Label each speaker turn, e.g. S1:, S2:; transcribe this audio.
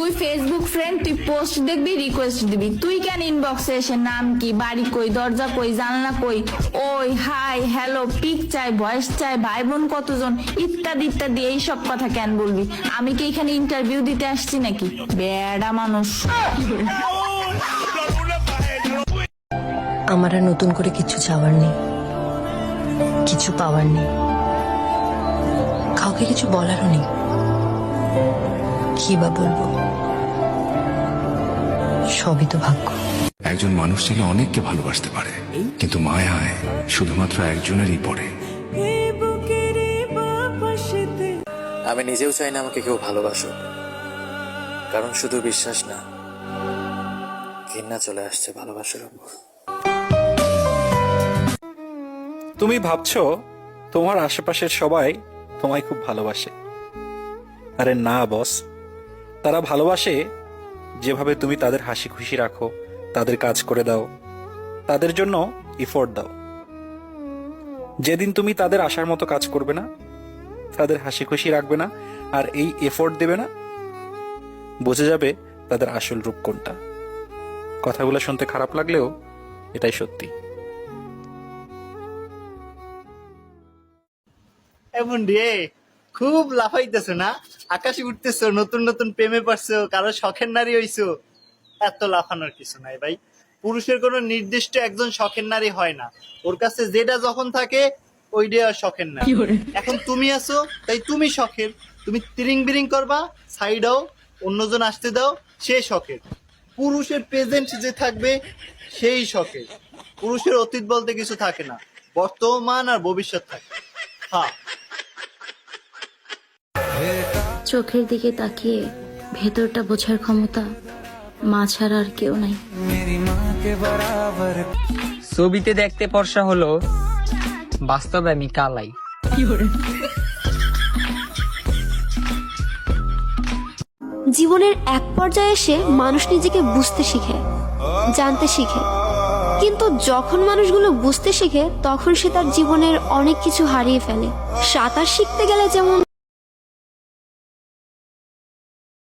S1: তুই Facebook friend, তুই post দেখবি, রিকোয়েস্ট দিবি। তুই কেন ইনবক্সে এসে নাম কি, বাড়ি কই, দরজা কই, জানলা কই, ওই হাই হ্যালো, পিক চাই, ভয়েস চাই, ভাই বোন কতজন, ইত্যাদি ইত্যাদি এইসব কথা কেন বলবি? আমি কি এখানে ইন্টারভিউ দিতে আসছি নাকি? বেড়া মানুষ।
S2: আমার আর নতুন করে কিছু চাওয়ার নেই, কিছু পাওয়ার নেই, কাউকে কিছু বলারও নেই। কি বা বলবো, সবই তো ভাগ্য।
S3: একজন মানুষ চাইলে অনেককে ভালোবাসতে পারে, কিন্তু মায়ায় শুধুমাত্র একজনেরই পড়ে।
S4: আমি নিজেও চাই না আমাকে কেউ ভালোবাসুক, কারণ শুধু বিশ্বাস না, ঘৃণা চলে আসছে ভালোবাসার উপর।
S5: তুমি ভাবছো তোমার আশেপাশের সবাই তোমায় খুব ভালোবাসে। আরে না বস, তারা ভালোবাসে যেভাবে তুমি তাদের হাসি খুশি রাখো, তাদের কাজ করে দাও, তাদের জন্য ইফোর্ট দাও। যেদিন তুমি তাদের আশার মতো কাজ করবে না, তাদের হাসি খুশি রাখবে না, আর এই এফোর্ট দেবে না, বুঝে যাবে তাদের আসল রূপ কোনটা। কথাগুলো শুনতে খারাপ লাগলেও এটাই সত্যি।
S6: এমন রে, খুব লাফাইতেছো না, আকাশে উঠতেছো, নতুন নতুন প্রেমে পারছো, কারো শখের নারী হইছো। এত লাফানোর কিছু নাই ভাই। পুরুষের কোনো নির্দিষ্ট একজন শখের নারী হয় না, ওর কাছে যেটা যখন থাকে ওইটাই আর শখের নারী। এখন তুমি আছো তাই তুমি শখের, তুমি তিরিং বিরিং করবা, সাইডাও, অন্যজন আসতে দাও, সে শখের। পুরুষের প্রেজেন্ট যে থাকবে সেই শখের। পুরুষের অতীত বলতে কিছু থাকে না, বর্তমান আর ভবিষ্যৎ থাকে। হ্যাঁ,
S7: চোখের দিকে তাকিয়ে ভেতরটা বোঝার ক্ষমতা মা ছাড়া আর কেউ নাই।
S8: ছবিতে দেখতে ফর্সা হলো, বাস্তবে আমি কালাই।
S9: জীবনের এক পর্যায়ে এসে মানুষ নিজেকে বুঝতে শিখে, জানতে শিখে, কিন্তু যখন মানুষগুলো বুঝতে শিখে তখন সে তার জীবনের অনেক কিছু হারিয়ে ফেলে। সাঁতার শিখতে গেলে যেমন